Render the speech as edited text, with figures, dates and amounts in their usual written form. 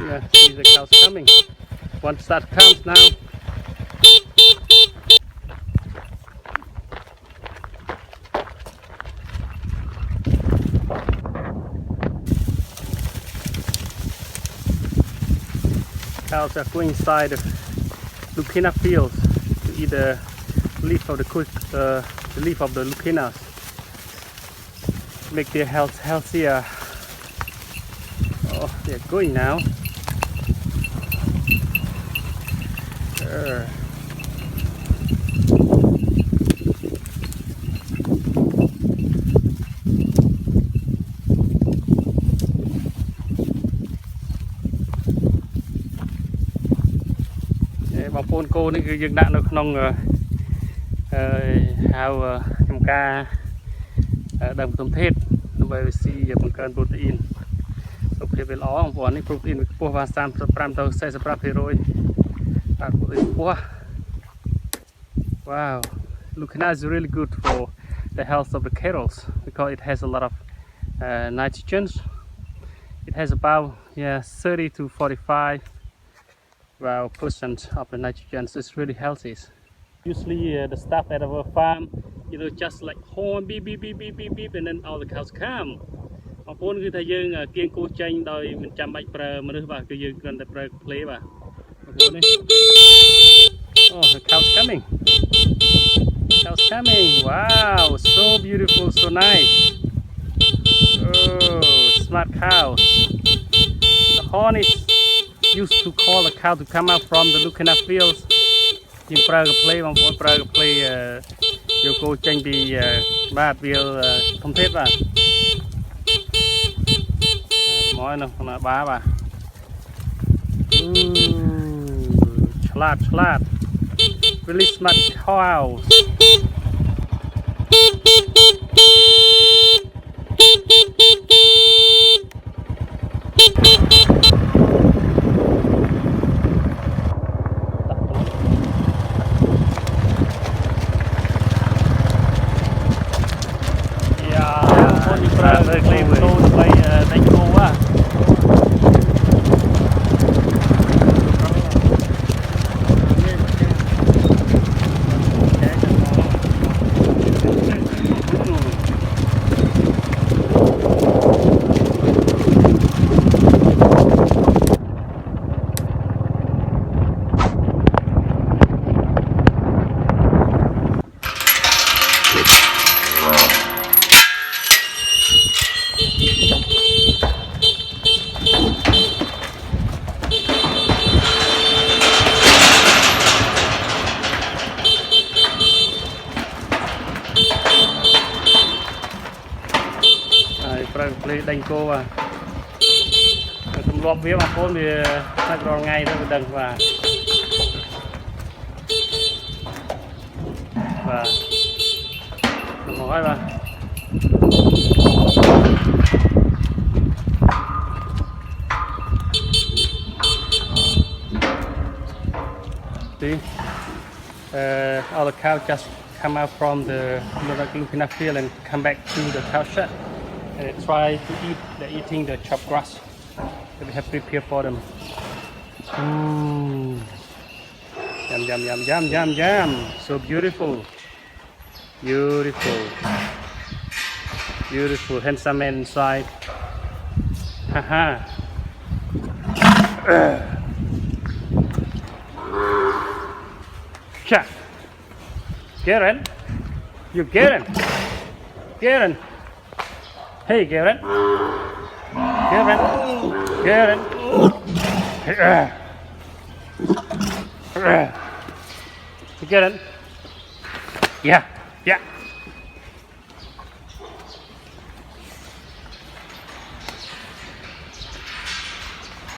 Yeah, see the cows coming. Once that comes now, cows are going inside the Leucaena fields to eat the leaf of the leaf of the Leucaenas, make their health healthier. Oh, they're going now. Bà phôn cô này cứ dừng đạn nó không hào nhầm ca đầm tôm thết nó về si bằng cân proteinโอเคเป็นล้อของผมนี่โปรตีนพวกว่า3 tới 40% rồi proteinพวก wow Leucaena is really good for the health of the cattle because it has a lot of nitrogen. It has about 30 to 45 % of the nitrogen, so it's really healthy. Usually the stuff at our farm, just like horn beep beep beep beep beep beep, and then all the cows come. បងប្អូនគឺថាយើងគៀងគោះចេញដោយមិនចាំបាច់ប្រើមនុស្សបាទគឺយើងគ្រាន់តែប្រើ play បាទបងប្អូននេះ Oh, the cows coming. Cows coming. Wow, so beautiful, so nice. Oh, smart cows. The horn is used to call the cow to come out from the Leucaena fields. យើងប្រើកភ្លេបងប្អូនប្រើកភ្លេយកគោចេញពីបាទវាធំធេតបាទមកនៅក្នុងបាបាទឆ្លាត really smart cows.ប្រើភ្លេដេញគោបាទទម្លាប់វាបងប្អូនវាសាច់រាល់ថ្ងៃទៅមិនដឹងបាទមកហើយបាទSee, all the cows just come out from the Leucaena field and come back to the cow shed. And they try to eat. They're eating the chopped grass that we have prepared for them. Yum. So beautiful. Handsome man inside. Haha. Check. Garen. You Garen. Hey Garen. Garen. Yeah.